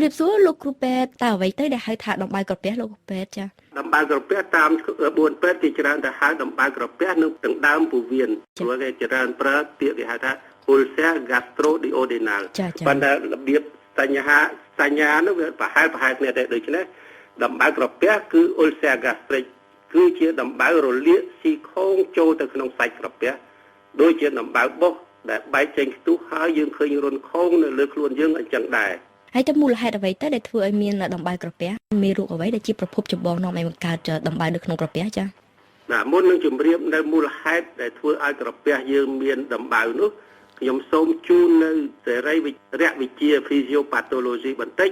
រៀបសួរលោកគ្រូពេទ្យតើអ្វីទៅដែលហៅថាដំបៅក្រពះលោកគ្រូពេទ្យចាដំបៅក្រពះតាម4ពេទ្យគេច្រើនទៅហៅដំបៅក្រពះនៅទាំងដើមពោះវៀនព្រោះគេច្រើនប្រើពាក្យគេហៅថា ulcer gastroduodenal ប៉ុន្តែរបៀបសញ្ញានោះវាប្រហែលគ្នាតែដូច្នេះដំបៅក្រពះគឺ ulcer gastric គឺជាដំបៅរលាកស៊ីខូងចូលទៅក្នុងសាច់ក្រពះដូចជាដំបៅបុកដែលបែកចេញខ្ទុះហើយយើងឃើញរុនខូងនៅលើខ្លួនយើងអញ្ចឹងដែរហើយទៅមូលហេតុអ្វីទៅដែលធ្វើឲ្យមានដំបៅក្រពះមានរោគអ្វីដែលជាប្រភពចម្បងនាំឲ្យបង្កើតដំបៅនៅក្នុងក្រពះចាមុននឹងជម្រាបនៅមូលហេតុដែលធ្វើឲ្យក្រពះយើងមានដំបៅនោះខ្ញុំសូមជូននៅសេរីវិទ្យា physiopathology បន្តិច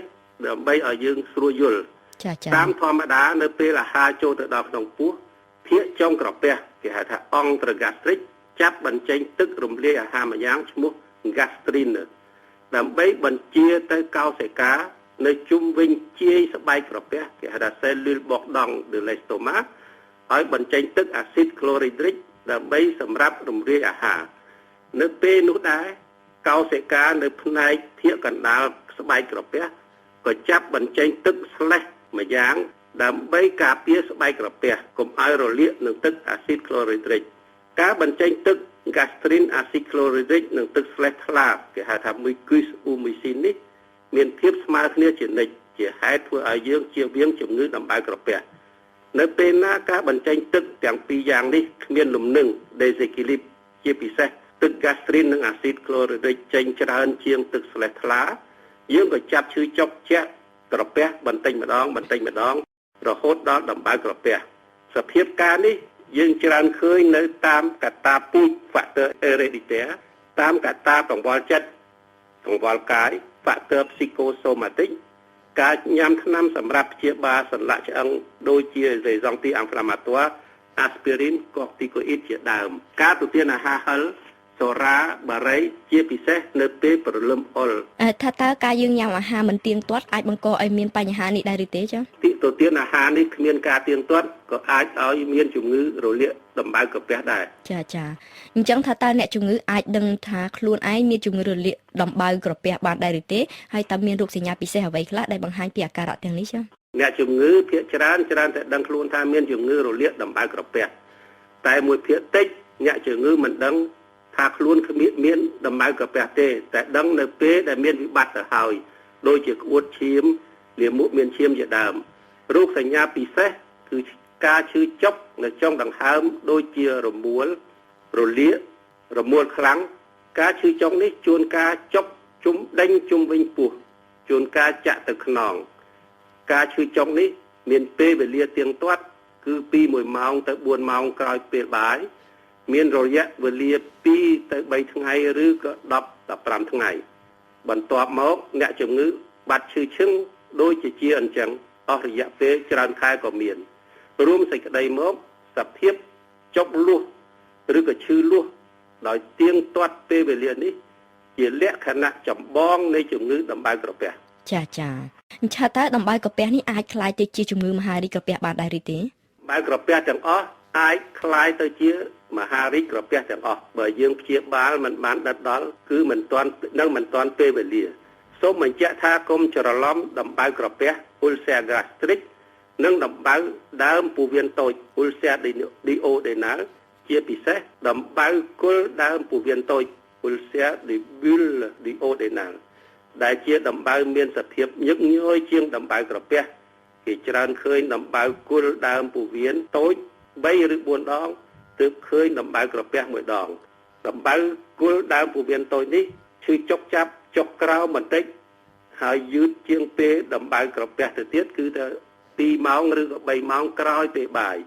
ដើម្បីឲ្យយើងស្រួលយល់ចាតាមធម្មតានៅពេលអាហារចូលទៅដល់ក្នុងពោះភាគចុងក្រពះគេហៅថាអង្គត្រ gastric ចាប់បញ្ចេញទឹករំលាយអាហារមួយយ៉ាងឈ្មោះ gastrin ដើម្បីបញ្ជាទៅកោសិកានៅជុំវិញជាយស្បែកក្រពះគេហៅថា cellule bordong de l'estomac ឲ្យបញ្ចេញទឹកអាស៊ីតក្លូរីឌ្រិកដើម្បីសម្រាប់រំលាយអាហារនៅពេលនោះដែរកោសិកានៅផ្នែកភាគកណ្ដាលស្បែកក្រពះក៏ចាប់បញ្ចេញទឹកស្លេសមួយយ៉ាងដើម្បីការពារស្បែកក្រពះកុំឲ្យរលាកនឹងទឹកអាស៊ីតក្លូរីឌ្រិកការបញ្ចេញទឹក gastrin អាស៊ីតក្លូរីឌ្រិកនិងទឹកស្លេសថ្លាគេហៅថា mucus umicin នេះមានភាពស្មើគ្នាជានិច្ចជាហេតុធ្វើឲ្យយើងជៀសវាងជំងឺដំបៅក្រពះនៅពេលណាការបញ្ចេញទឹកទាំងពីរយ៉ាងនេះគ្មានលំនឹង desequilibre ជាពិសេសទឹក gastrin និងអាស៊ីតក្លូរីឌ្រិកចេញច្រើនជាងទឹកស្លេសថ្លាយើងក៏ចាប់ឈឺចុកជាក់ក្រពះបន្តិចម្ដងរហូតដល់ដំបៅក្រពះសភាពការនេះយើងច្រើនឃើញនៅតាមកត្តាពូជ factor hereditaire តាមកត្តាកង្វល់ចិត្តកង្វល់កាយ factor psychosomatic ការញ៉ាំថ្នាំសម្រាប់ព្យាបាលសន្លាក់ឆ្អឹងដូចជា raison anti-inflammatoire aspirin corticoid ជាដើមការទទួលអាហារហឹរសូរ៉ាបារីជាពិសេសនៅពេលព្រលឹមអុលថាតើការយើងញ៉ាំអាហារមិនទៀងទាត់អាចបង្កឲ្យមានបញ្ហានេះដែរឬទេចាទទួលអាហារនេះគ្មានការទៀងទាត់ក៏អាចឲ្យមានជំងឺរលាកដំបៅក្រពះដែរចាអញ្ចឹងថាតើអ្នកជំងឺអាចដឹងថាខ្លួនឯងមានជំងឺរលាកដំបៅក្រពះបានដែរឬទេហើយតើមានរោគសញ្ញាពិសេសអ្វីខ្លះដែលបង្ហាញពីអាការៈទាំងនេះចាអ្នកជំងឺភាគច្រើនតែដឹងខ្លួនថាមានជំងឺរលាកដំបៅក្រពះតែមួយភាគតិចអ្នកជំងឺមិនដឹងថាខ្លួនគ្មានដំបៅក្រពះទេតែដឹងនៅពេលដែលមានវិបត្តិទៅហើយដូចជាក្អួតឈាមលាមកមានឈាមជាដើមរោគសញ្ញាពិសេសគឺការឈឺចុកនៅចុងដង្ហើមដូចជារមួលរលាករមួលខ្លាំងការឈឺចុកនេះជួនកាលចុកជុំដេញជុំវិញពោះជួនកាលចាក់ទៅខ្នងការឈឺចុកនេះមានពេលវេលាទៀងទាត់គឺពី1ម៉ោងទៅ4ម៉ោងក្រោយពេលបាយមានរយៈវេលា2ទៅ3ថ្ងៃឬក៏10-15ថ្ងៃបន្ទាប់មកអ្នកជំងឺបាត់ឈឺឈឹងដូចជាអញ្ចឹងអស់រយៈពេលច្រើនខែក៏មានរួមសេចក្តីមកសភាពចុកលួសឬក៏ឈឺលួសដោយទៀងទាត់ពេលវេលានេះជាលក្ខណៈចម្បងនៃជំងឺដំបៅក្រពះចាអញ្ចឹងតើដំបៅក្រពះនេះអាចក្លាយទៅជាជំងឺមហារីកក្រពះបានដែរឬទេដំបៅក្រពះទាំងអស់អាចក្លាយទៅជាមហារីកក្រពះទាំងអស់បើយើងព្យាបាលមិនបានដិតដល់គឺមិនទាន់ពេលវេលាសូមបញ្ជាក់ថាកុំច្រឡំដំបៅក្រពះ ulcer gastric និងដំបៅដើមពោះវៀនតូច ulcer duodenal ជាពិសេសដំបៅគល់ដើមពោះវៀនតូច ulcer duodenal ដែលជាដំបៅមានសភាពញឹកញយជាងដំបៅក្រពះគេច្រើនឃើញដំបៅគល់ដើមពោះវៀនតូច3ឬ4ដងទើបឃើញដំបៅក្រពះមួយដងដំបៅគល់ដើមពោះវៀនតូចនេះឈឺចុកចាប់ចុកក្រោមបន្តិចហើយយឺតជាងពេលដំបៅក្រពះទៅទៀតគឺទៅ2ម៉ោងឬក៏3ម៉ោងក្រោយពេលបាយ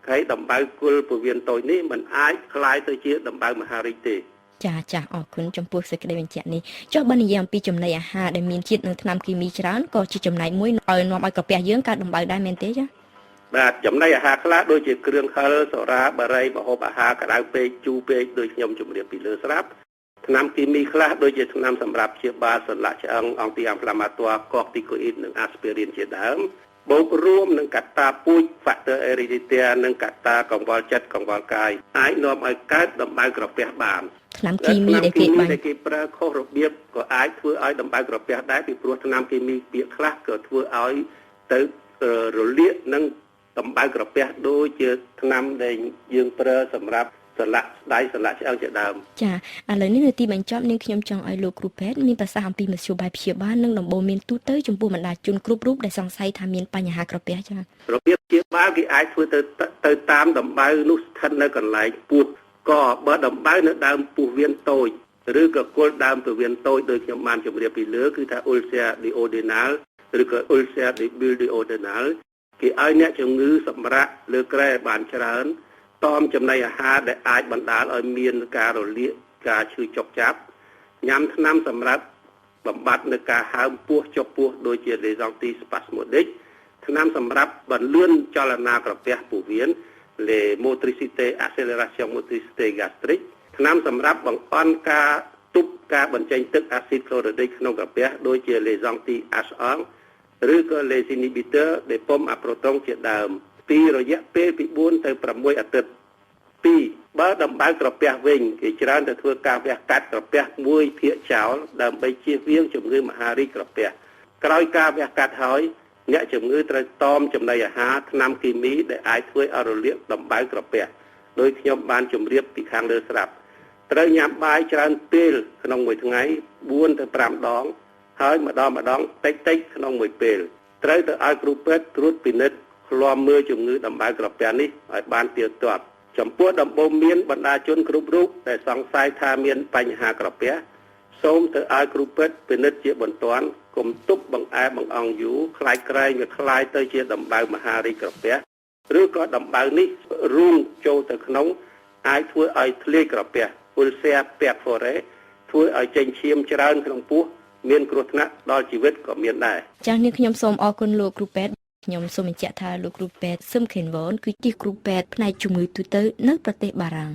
ហើយដំបៅគល់ពោះវៀនតូចនេះมันអាចคล้ายទៅជាដំបៅមហារីកទេចាអរគុណចំពោះសេចក្តីបញ្ជាក់នេះចុះបើនិយាយអំពីចំណីអាហារដែលមានជាតិនិងថ្នាំគីមីច្រើនក៏ជាចំណែកមួយឲ្យនាំឲ្យក្រពះយើងកើតដំបៅដែរមែនទេចាបាទចំណីអាហារខ្លះដូចជាគ្រឿងហិរសូរ៉ាបារីម្ហូបអាហារក្តៅពេកជូរពេកដូចខ្ញុំជម្រាបពីលើស្រាប់ថ្នាំគីមីខ្លះដូចជាថ្នាំសម្រាប់ព្យាបាលសន្លាក់ឆ្អឹង anti-inflammatoire corticoid និង aspirin ជាដើមបូករួមនឹងកត្តាពូជ factor hereditaire និងកត្តាកង្វល់ចិត្តកង្វល់កាយអាចនាំឲ្យកើតដំបៅក្រពះបាន ថ្នាំគីមីដែលគេបាញ់ គេប្រើខុសរបៀបក៏អាចធ្វើឲ្យដំបៅក្រពះដែរពីព្រោះថ្នាំគីមីពាក្យខ្លះក៏ធ្វើឲ្យទៅរលាកនិងដំបៅក្រពះដូចជាថ្នាំដែលយើងប្រើសម្រាប់សន្លាក់ដៃសន្លាក់ឆ្អឹងជាដើម ចាឥឡូវនេះនៅទីបញ្ចប់នាងខ្ញុំចង់ឲ្យលោកគ្រូពេទ្យមានប្រសាសន៍អំពីមធ្យោបាយព្យាបាលនិងដំបូន្មានទូទៅចំពោះបណ្ដាជនគ្រប់រូបដែលសង្ស័យថាមានបញ្ហាក្រពះចា របៀបព្យាបាលគេអាចធ្វើទៅតាមដំបៅនោះស្ថិតនៅកន្លែងពោះក៏បើដំបៅនៅដើមពោះវៀនតូចឬក៏គល់ដើមពោះវៀនតូចដោយខ្ញុំបានជម្រាបពីលើគឺថា ulcer duodenal ឬក៏ ulcer duodenal គេឲ្យអ្នកជំងឺសម្រាកលើក្រែបានច្រើនតមចំណីអាហារដែលអាចបណ្ដាលឲ្យមានការរលាកការឈឺចុកចាប់ញ៉ាំថ្នាំសម្រាប់បំបត្តិនៅការហើមពោះចុកពោះដូចជា Lesonti spasmodic ថ្នាំសម្រាប់បន្លឿនចលនាក្រពះពោះវៀន Le motricité accélération motricité gastrique ថ្នាំសម្រាប់បង្អន់ការទប់ការបញ្ចេញទឹកអាស៊ីតក្លូរីដិកក្នុងក្រពះដូចជា Lesonti H1 ឬក៏ Les inhibiteurs des pommes à proton ជាដើមពីរយៈពេលពី4ទៅ6អាទិត្យ 2បើដំបៅក្រពះវិញគេច្រើនទៅធ្វើការវះកាត់ក្រពះមួយភាគចោលដើម្បីជៀសវាងជំងឺមហារីកក្រពះក្រោយការវះកាត់ហើយអ្នកជំងឺត្រូវតមចំណីអាហារថ្នាំគីមីដែលអាចធ្វើឲ្យរលាកដំបៅក្រពះដោយខ្ញុំបានជម្រាបពីខាងលើស្រាប់ត្រូវញ៉ាំបាយច្រើនពេលក្នុងមួយថ្ងៃ4ទៅ5ដងហើយម្ដងតិចក្នុងមួយពេលត្រូវទៅឲ្យគ្រូពេទ្យត្រួតពិនិត្យឃ្លាំមើលជំងឺដំបៅក្រពះនេះឲ្យបានទៀងទាត់ចំពោះដំបូន្មានបណ្ដាជនគ្រប់រូបដែលសង្ស័យថាមានបញ្ហាក្រពះសូមទៅឲ្យគ្រូពេទ្យពិនិត្យជាបន្ទាន់កុំទប់បង្អែបង្អង់យូរខ្លាចក្រែងវាខ្លាយទៅជាដំបៅមហារីកក្រពះឬក៏ដំបៅនេះរួមចូលទៅក្នុងអាចធ្វើឲ្យធ្លាយក្រពះ ulcer perforé ធ្វើឲ្យចេញឈាមច្រើនក្នុងពោះមានគ្រោះថ្នាក់ដល់ជីវិតក៏មានដែរ ចា៎នាងខ្ញុំសូមអរគុណលោកគ្រូពេទ្យខ្ញុំសូមបញ្ជាក់ថាលោកគ្រូពេទ្យសឹមខេនវ៉នគឺជាគ្រូពេទ្យផ្នែកជំងឺទូទៅនៅប្រទេសបារាំង